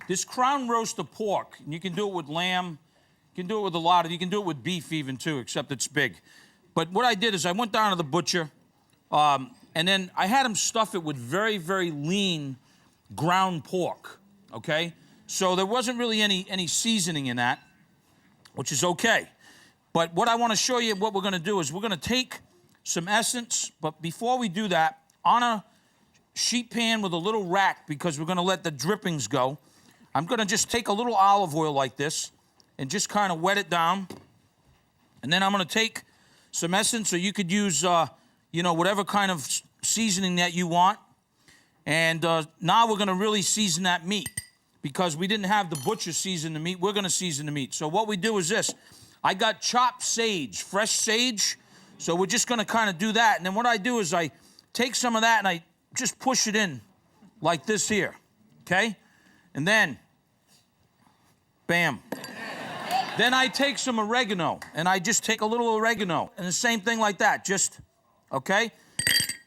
this crown roast of pork, and you can do it with lamb, you can do it with a lot of, you can do it with beef even too, except it's big. But what I did is I went down to the butcher, and then I had him stuff it with very, very lean ground pork, okay? So there wasn't really any seasoning in that, which is okay. But what I want to show you, what we're going to do is we're going to take some essence, but before we do that, on a sheet pan with a little rack, because we're going to let the drippings go, I'm going to just take a little olive oil like this and just kind of wet it down. And then I'm going to take some essence, so you could use, you know, whatever kind of seasoning that you want. And now we're going to really season that meat, because we didn't have the butcher season the meat. We're going to season the meat. So what we do is this. I got chopped sage, fresh sage. So we're just going to kind of do that. And then what I do is I take some of that and I just push it in like this here, okay? And then, bam. Then I take some oregano, and I just take a little oregano, and the same thing like that, just, okay?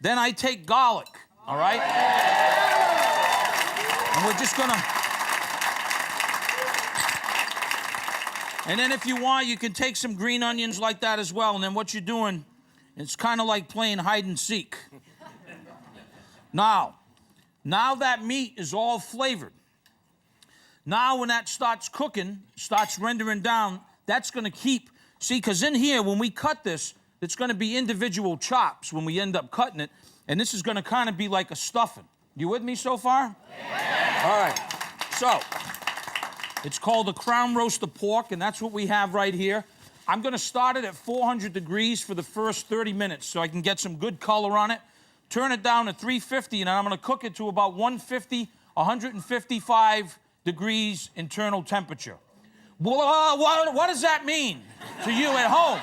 Then I take garlic, all right? And we're just gonna... And then if you want, you can take some green onions like that as well, and then what you're doing, it's kind of like playing hide and seek. Now that meat is all flavored. Now when that starts cooking, starts rendering down, that's gonna keep, see, because in here, when we cut this, it's gonna be individual chops when we end up cutting it, and this is gonna kind of be like a stuffing. You with me so far? Yeah. All right, so, it's called a crown roast of pork, and that's what we have right here. I'm gonna start it at 400 degrees for the first 30 minutes so I can get some good color on it. Turn it down to 350, and I'm gonna cook it to about 150, 155 degrees internal temperature. What does that mean to you at home?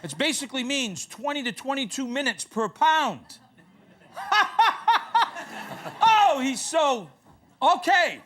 It basically means 20 to 22 minutes per pound. Oh, he's so... Okay.